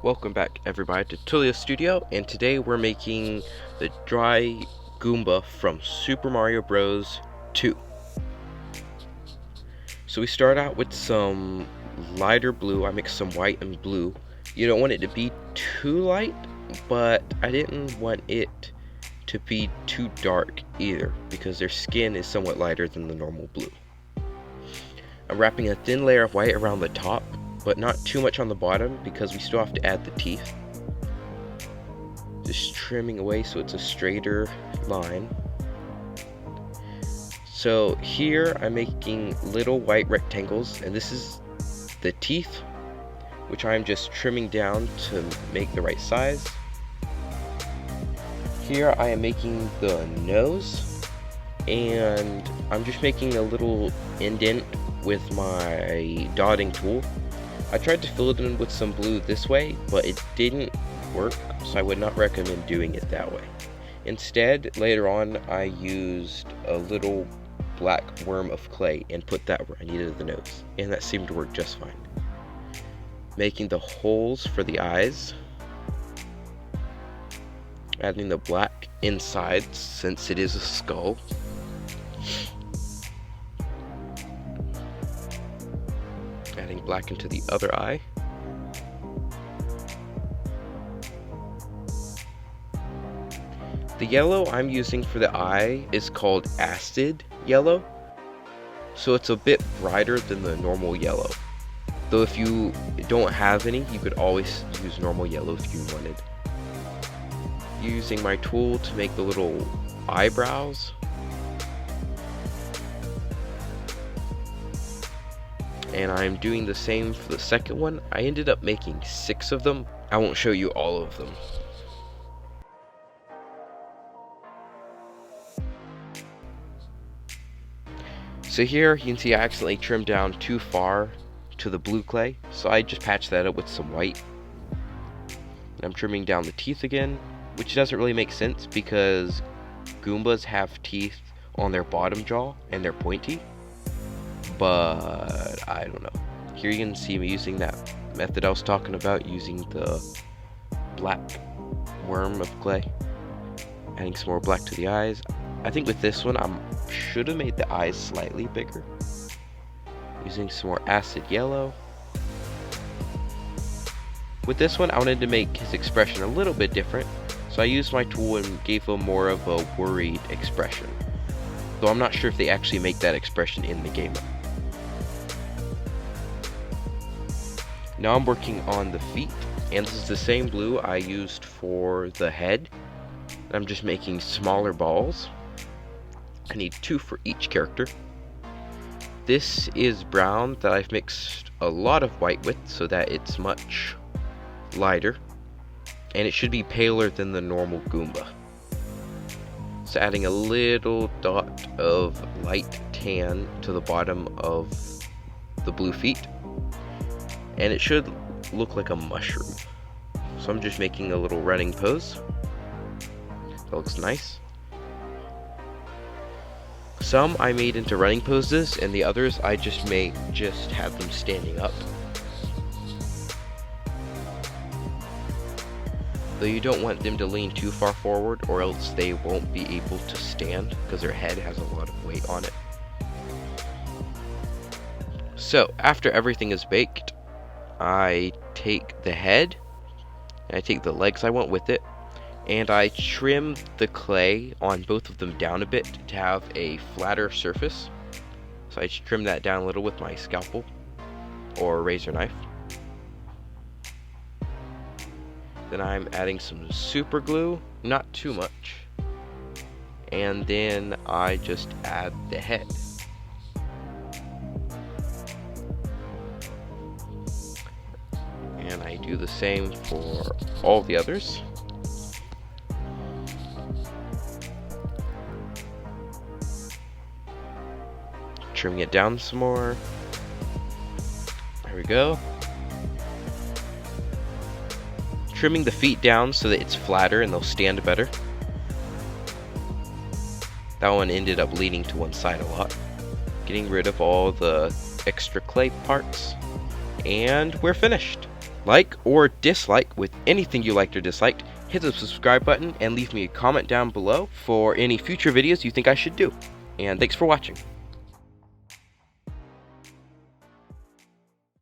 Welcome back everybody to Tulio Studio, and today we're making the Dry Goomba from Super Mario Bros. 2. So we start out with some lighter blue. I mixed some white and blue. You don't want it to be too light, but I didn't want it to be too dark either, because their skin is somewhat lighter than the normal blue. I'm wrapping a thin layer of white around the top, but not too much on the bottom because we still have to add the teeth. Just trimming away so it's a straighter line. So here I'm making little white rectangles, and this is the teeth, which I'm just trimming down to make the right size. Here I am making the nose, and I'm just making a little indent with my dotting tool. I tried to fill it in with some blue this way, but it didn't work, so I would not recommend doing it that way. Instead, later on, I used a little black worm of clay and put that where I needed the nose, and that seemed to work just fine. Making the holes for the eyes, adding the black inside since it is a skull. Adding black into the other eye. The yellow I'm using for the eye is called acid yellow, so it's a bit brighter than the normal yellow. Though if you don't have any, you could always use normal yellow if you wanted. Using my tool to make the little eyebrows. And I'm doing the same for the second one. I ended up making 6 of them. I won't show you all of them. So here you can see I accidentally trimmed down too far to the blue clay, so I just patched that up with some white. And I'm trimming down the teeth again, which doesn't really make sense because Goombas have teeth on their bottom jaw and they're pointy. But I don't know. Here you can see me using that method I was talking about, using the black worm of clay, adding some more black to the eyes. I think with this one I should have made the eyes slightly bigger, using some more acid yellow. With this one I wanted to make his expression a little bit different, so I used my tool and gave him more of a worried expression, though I'm not sure if they actually make that expression in the game. Now I'm working on the feet, and this is the same blue I used for the head. I'm just making smaller balls. I need 2 for each character. This is brown that I've mixed a lot of white with so that it's much lighter, and it should be paler than the normal Goomba. So adding a little dot of light tan to the bottom of the blue feet, and it should look like a mushroom. So I'm just making a little running pose. That looks nice. Some I made into running poses, and the others I just had them standing up. Though you don't want them to lean too far forward, or else they won't be able to stand because their head has a lot of weight on it. So after everything is baked, I take the head, and I take the legs I want with it, and I trim the clay on both of them down a bit to have a flatter surface. So I just trim that down a little with my scalpel or razor knife. Then I'm adding some super glue, not too much, and then I just add the head. And I do the same for all the others. Trimming it down some more. There we go. Trimming the feet down so that it's flatter and they'll stand better. That one ended up leaning to one side a lot. Getting rid of all the extra clay parts. And we're finished. like or dislike with anything you liked or disliked, hit the subscribe button and leave me a comment down below for any future videos you think I should do. And thanks for watching.